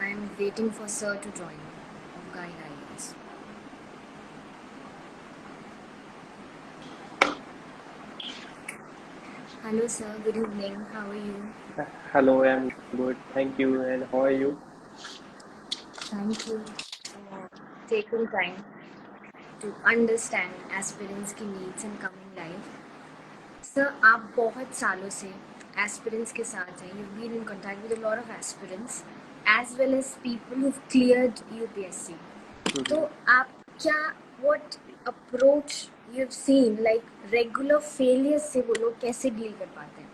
I am waiting for Sir to join of Guide IAS. Hello, sir. Good evening. How are you? Hello, I'm good. Thank you. And how are you? Thank you for taking time to understand aspirants की needs and coming life. Sir आप बहुत सालों से aspirants के साथ हैं. You've been in contact with a lot of aspirants as well as people who've cleared UPSC. तो आप क्या what approach you've seen like regular failures से वो लोग कैसे डील कर पाते हैं?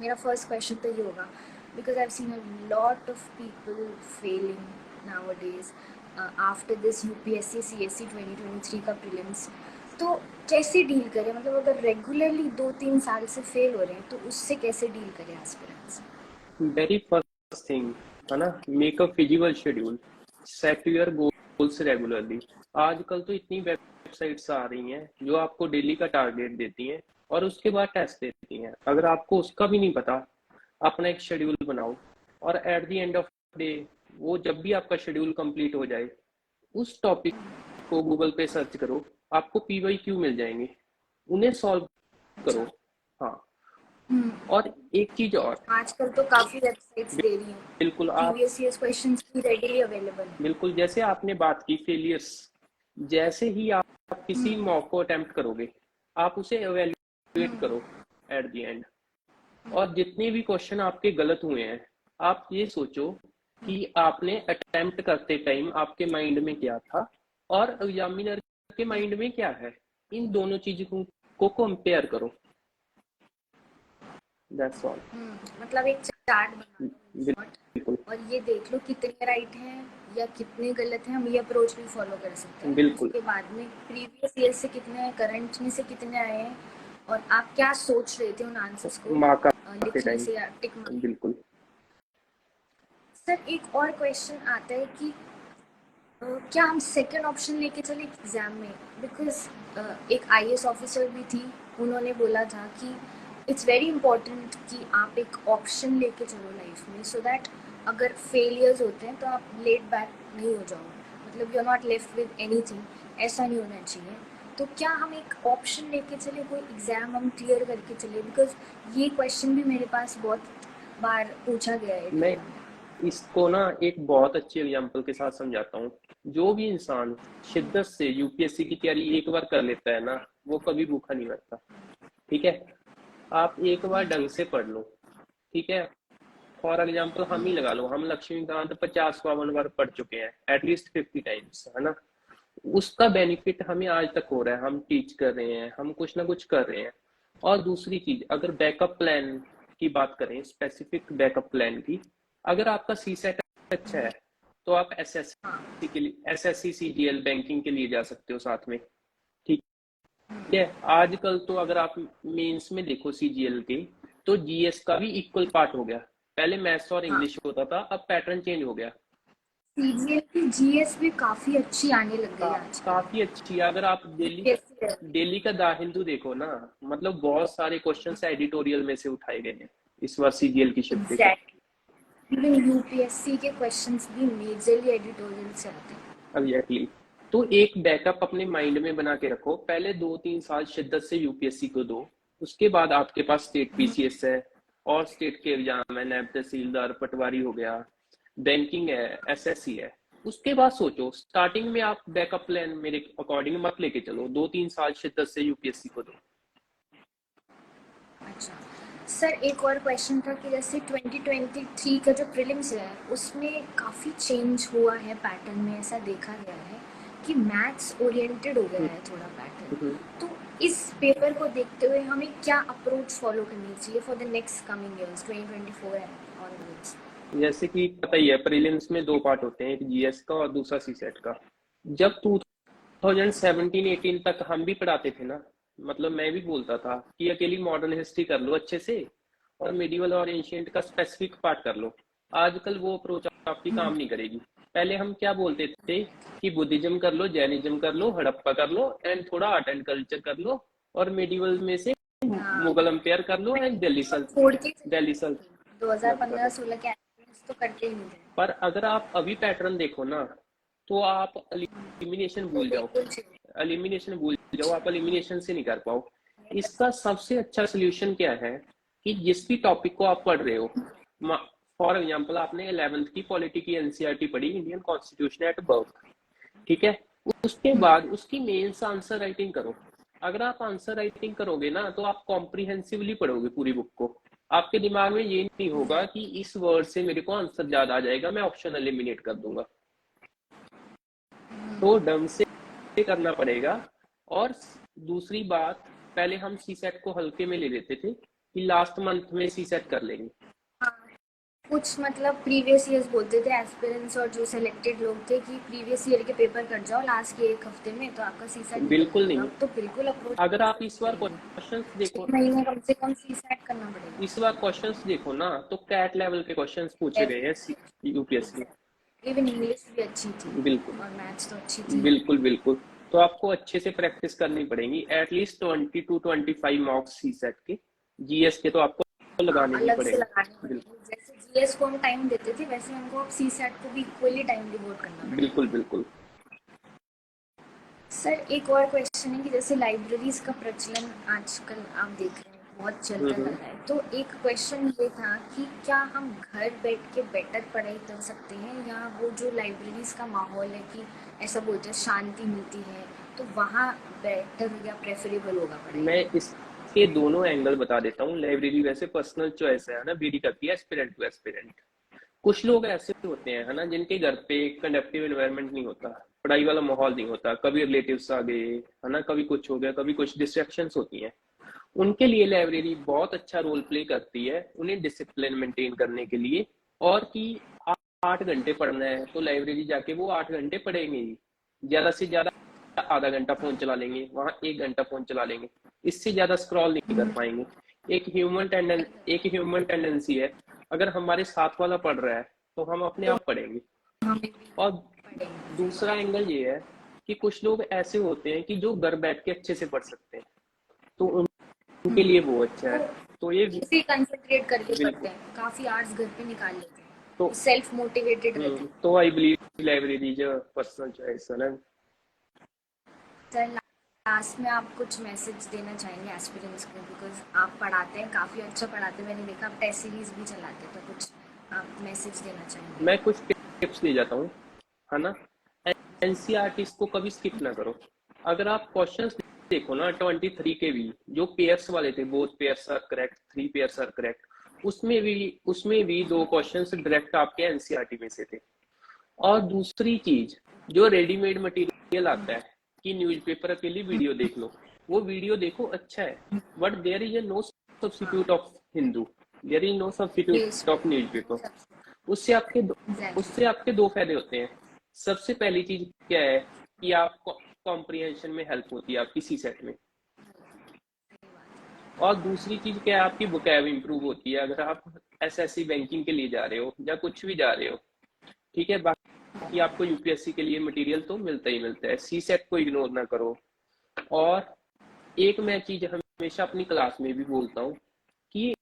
मेरा फर्स्ट क्वेश्चन तो ये होगा because I've seen a lot of people failing nowadays after this UPSC CSC 2023 का prelims. तो कैसे डील करें, मतलब अगर रेगुलरली 2-3 साल से फेल हो रहे हैं तो उससे कैसे डील करें एस्पिरेंट्स? वेरी फर्स्ट थिंग है ना, make a physical schedule, set your goals regularly. आजकल तो इतनी वेबसाइट्स आ रही हैं जो आपको डेली का टारगेट देती हैं और उसके बाद टेस्ट देती हैं। अगर आपको उसका भी नहीं पता, अपना एक शेड्यूल बनाओ और at the end of day वो जब भी आपका शेड्यूल कंप्लीट हो जाए उस टॉपिक को गूगल पे सर्च करो, आपको PYQ मिल जाएंगे, उन्हें सॉल्व करो। हाँ, और एक चीज और, आजकल तो काफी वेबसाइट्स दे रही हैं बिल्कुल आप, प्रीवियस ईयर्स क्वेश्चंस भी रेडीली अवेलेबल है. बिल्कुल जैसे आपने बात की फेलियर्स, जैसे ही आप किसी मॉक को अटेम्प्ट करोगे आप उसे एवेल्युएट करो एट द एंड, और जितने भी क्वेश्चन आपके गलत हुए हैं आप ये सोचो कि आपने अटेम्प्ट करते टाइम आपके माइंड में क्या था और एग्जामिनर के माइंड में क्या है, इन दोनों चीजों को कंपेयर करो। That's all. मतलब एक चार्ट बना लो बिल्कुल और ये देख लो कितने राइट हैं या कितने गलत हैं. हम ये अप्रोच भी फॉलो कर सकते हैं. बिल्कुल। उसके बाद में प्रीवियस ईयर से कितने हैं, करंट में से कितने आए हैं और आप क्या सोच रहे थे उन आंसर्स को मार्क के लिखने टाइम। से या टिक मार. बिल्कुल। सर एक और क्वेश्चन आता है कि क्या हम सेकंड ऑप्शन लेके चले एग्जाम में? बिकॉज एक IAS ऑफिसर भी थी, उन्होंने बोला था कि इट्स वेरी इंपॉर्टेंट कि आप एक ऑप्शन लेके चलो लाइफ में, सो दैट अगर फेलियर्स होते हैं तो आप लेट बैक नहीं हो जाओ, मतलब you are not left with anything. ऐसा नहीं होना चाहिए. तो क्या हम एक ऑप्शन लेके चले, कोई एग्जाम हम क्लियर करके चले? बिकॉज ये क्वेश्चन भी मेरे पास बहुत बार पूछा गया है मैं एग्जाम में. इसको ना एक बहुत अच्छी एग्जांपल के साथ समझाता हूँ। जो भी इंसान शिद्दत से यूपीएससी की तैयारी एक बार कर लेता है ना, वो कभी भूखा नहीं मरता। ठीक है, आप एक बार ढंग से पढ़ लो। ठीक है, फॉर एग्जाम्पल हम ही लगा लो, हम लक्ष्मीकांत 50-52 बार पढ़ चुके हैं, एटलीस्ट 50 टाइम्स, है ना। उसका बेनिफिट हमें आज तक हो रहा है, हम टीच कर रहे हैं, हम कुछ ना कुछ कर रहे हैं। और दूसरी चीज, अगर बैकअप प्लान की बात करें, स्पेसिफिक बैकअप प्लान की, अगर आपका सी सेट अच्छा है तो आप एसएससी के लिए, SSC CGL बैंकिंग के लिए जा सकते हो साथ में। ठीक है, आजकल तो अगर आप मेंस में देखो CGL के, तो जीएस का भी इक्वल पार्ट हो गया। पहले मैथ्स और हाँ, इंग्लिश होता था, अब पैटर्न चेंज हो गया। सीजीएल की जीएस भी काफी अच्छी आने लग गई आजकल. काफी अच्छी है। अगर आप डेली का द हिंदू देखो ना, मतलब बहुत सारे क्वेश्चन एडिटोरियल में से उठाए गए हैं इस बार CGL की शिफ्ट पे। एग्जैक्टली. इवन यूपीएससी के क्वेश्चंस भी मेजरली एडिटोरियल से आते हैं. एग्जैक्टली। तो एक बैकअप अपने माइंड में बना के रखो, पहले 2-3 साल शिद्दत से यूपीएससी को दो, उसके बाद आपके पास स्टेट पीसीएस है और स्टेट के एग्जाम है, नैब तहसीलदार पटवारी हो गया, बैंकिंग है, SSC है। उसके बाद सोचो, स्टार्टिंग में आप बैकअप प्लान मेरे अकॉर्डिंग मत लेके चलो, 2-3 साल शिद्दत से यूपीएससी को दो। अच्छा सर, एक और क्वेश्चन था कि जैसे 2023 का जो प्रीलिम्स है उसमें काफ़ी चेंज हुआ है पैटर्न में. ऐसा देखा गया है कि मैथ्स ओरिएंटेड हो गया है थोड़ा पैटर्न. तो इस पेपर को देखते हुए हमें क्या अप्रोच फॉलो करनी चाहिए for the next coming years 2024 and onwards? जैसे कि पता ही है, प्रीलिम्स में 2 पार्ट होते हैं, एक जीएस का और दूसरा सीसेट का। जब 2017-18 तक हम भी पढ़ाते थे ना, मतलब मैं भी बोलता था कि अकेली मॉडर्न हिस्ट्री कर लो अच्छे से और मिडिवल और एंशियंट का स्पेसिफिक पार्ट कर लो। आजकल वो अप्रोच आपकी काम नहीं करेगी। पहले हम क्या बोलते थे कि बुद्धिज्म कर लो, जैनिज्म कर लो, हड़प्पा कर लो एंड थोड़ा आर्ट एंड कल्चर कर लो, और मिडिवल में से हाँ, मुगल अंपायर कर लो एंड दिल्ली सल, छोड़ के दिल्ली सल कर लो। 2015-16 के कुछ तो करके ही नहीं रहे। पर अगर आप अभी पैटर्न देखो ना, तो आप एलिमिनेशन तो भूल जाओ, बिल्कुल चाहिए। एलिमिनेशन भूल जाओ, आप एलिमिनेशन से नहीं कर पाओ। इसका सबसे अच्छा सोल्यूशन क्या है कि जिस भी टॉपिक को आप पढ़ रहे हो, फॉर एग्जांपल आपने 11th की पॉलिटी की एनसीईआरटी पढ़ी, इंडियन कॉन्स्टिट्यूशन एट बर्थ, ठीक है, उसके बाद उसकी मेंस आंसर राइटिंग करो। अगर आप आंसर राइटिंग करोगे ना, तो आप कॉम्प्रिहेंसिवली पढ़ोगे पूरी बुक को। आपके दिमाग में ये नहीं होगा कि इस वर्ड से मेरे को आंसर ज्यादा आ जाएगा, मैं ऑप्शन एलिमिनेट कर दूंगा। तो ढंग से करना पड़ेगा। और दूसरी बात, पहले हम सी सेट को हल्के में ले लेते थे कि लास्ट मंथ में सी सेट कर लेंगे। हाँ, कुछ मतलब प्रीवियस ईयर्स बोलते थे एस्पिरेंट्स और जो सिलेक्टेड लोग थे कि प्रीवियस ईयर के पेपर कर जाओ लास्ट के एक हफ्ते में तो आपका सी सेट निकल बिल्कुल जाएगा। नहीं। अब तो बिल्कुल अप्रोच अगर आप इस बार करेंगे, क्वेश्चंस देखो, 6 महीने कम से कम सी सेट करना पड़ेगा। इस बार क्वेश्चंस देखो ना, तो कैट लेवल के क्वेश्चंस पूछे गए हैं यूपीएससी में। इवन इंग्लिश भी अच्छी थी बिल्कुल और मैथ्स तो अच्छी थी। बिल्कुल बिल्कुल। तो आपको अच्छे से प्रैक्टिस करनी पड़ेगी, at least 20 to 25 marks CSAT के। जीएस के तो आपको हाँ, लगाने ही अलग से पड़ेंगे। लगानी बिल्कुल पड़ेगी। जैसे जीएस को हम टाइम देते थे वैसे हमको अब सी सेट को भी इक्वली टाइम डिवोट करना बिल्कुल पड़ेगा। बिल्कुल। सर एक और क्वेश्चन है कि जैसे लाइब्रेरीज का प्रचलन आजकल आप देख रहे हैं बहुत चलता जा हम्म। रहा है, तो एक क्वेश्चन ये था कि क्या हम घर बैठ के बेटर पढ़ाई कर सकते हैं या वो जो लाइब्रेरीज का माहौल है कि ऐसा बोलते हैं शांति मिलती है, तो वहाँ बेटर या प्रेफरेबल होगा पढ़ाई मैं करना। इसके दोनों एंगल बता देता हूँ। लाइब्रेरी वैसे पर्सनल चॉइस है ना, वेरी करती है एस्पिरेंट टू एस्पिरेंट। कुछ लोग ऐसे होते हैं है ना, जिनके घर पे कंडक्टिव एनवायरनमेंट नहीं होता, पढ़ाई वाला माहौल नहीं होता, कभी रिलेटिव्स आ गए है ना, कभी कुछ हो गया, कभी कुछ डिस्ट्रैक्शंस होती हैं। उनके लिए लाइब्रेरी बहुत अच्छा रोल प्ले करती है, उन्हें डिसिप्लिन मेंटेन करने के लिए। और कि 8 घंटे पढ़ना है तो लाइब्रेरी जाके वो 8 घंटे पढ़ेंगे ही। ज्यादा से ज्यादा आधा घंटा फोन चला लेंगे, वहां 1 घंटा फोन चला लेंगे, इससे ज्यादा स्क्रॉल नहीं कर पाएंगे। एक ह्यूमन टेंडेंसी है, अगर हमारे साथ वाला पढ़ रहा है तो हम अपने तो आप पढ़ेंगे। हमें भी और पढ़ेंगे, सही दूसरा बात एंगल ये है कि कुछ लोग ऐसे होते हैं कि जो घर बैठ के अच्छे से पढ़ सकते हैं, तो है। उनके लिए वो अच्छा है। वो तो ये इसी कंसंट्रेट करके पढ़ते बिल्कुल। हैं, काफी आवर्स घर पे निकाल लेते तो हैं, सेल्फ मोटिवेटेड रहते हैं। तो I believe library is a personal choice है ना। सर लास्ट में आप कुछ मैसेज देना चाहेंगे एस्पिरेंट्स को, बिकॉज आप पढ़ाते हैं, काफ़ी अच्छा पढ़ाते हैं, मैंने देखा आप टेस्ट सीरीज भी चलाते हैं, तो कुछ आप मैसेज देना चाहेंगे। मैं कुछ टिप्स दे जाता हूँ, है ना। एनसीईआरटी को कभी स्किप ना करो। अगर आप क्वेश्चंस देखो ना 23 के भी जो पेयर्स वाले थे, both pairs are correct, 3 pairs are correct, उसमें भी 2 क्वेश्चंस डायरेक्ट आपके एनसीईआरटी में से थे। और दूसरी चीज, जो रेडीमेड मटेरियल आता है कि न्यूज़पेपर के लिए वीडियो देख लो, वो वीडियो देखो अच्छा है, बट देयर इज नो हाँ, substitute of Hindu, there is no news substitute of newspaper. उससे आपके एग्जैक्टली। उससे आपके 2 फायदे होते हैं। सबसे पहली चीज क्या है कि आप कॉम्प्रिहेंशन में हेल्प होती है आपकी सी सेट में। और दूसरी चीज क्या है, आपकी वोकैब इंप्रूव होती है अगर आप एसएससी बैंकिंग के लिए जा रहे हो या कुछ भी जा रहे हो, ठीक है। बाकी आपको यूपीएससी के लिए मटेरियल तो मिलता ही मिलता है, सी सेट को इग्नोर ना करो। और एक मैं चीज हमेशा अपनी क्लास में भी बोलता हूँ कि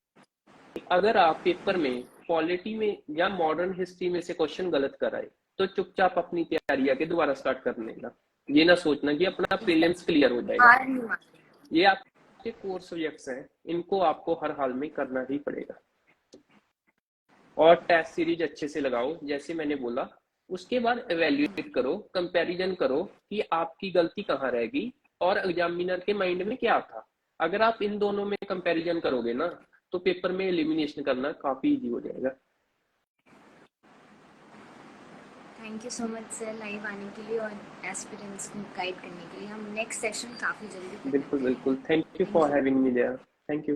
अगर आप पेपर में पॉलिटी में या मॉडर्न हिस्ट्री में से क्वेश्चन गलत कराए, तो चुपचाप अपनी तैयारी आके दोबारा स्टार्ट कर लेना। ये ना सोचना कि अपना प्रीलिम्स एग्जैक्टली, क्लियर हो जाएगा। हार नहीं मानते। ये आपके कोर सब्जेक्ट्स हैं, इनको आपको हर हाल में करना ही पड़ेगा। और टेस्ट सीरीज अच्छे से लगाओ जैसे मैंने बोला। उसके बाद एवेल्युएट करो, कंपैरिजन करो कि आपकी गलती कहाँ रहेगी और एग्जामिनर के माइंड में क्या था। अगर आप इन दोनों में कंपैरिजन करोगे ना, तो पेपर में एलिमिनेशन करना काफी इजी हो जाएगा। Thank you so much sir live आने के लिए और एस्पिरेंट्स को गाइड करने के लिए। हम नेक्स्ट सेशन काफ़ी जल्दी करने बिल्कुल वाले बिल्कुल, हैं। Thank you thank for you. Having me there. Thank you.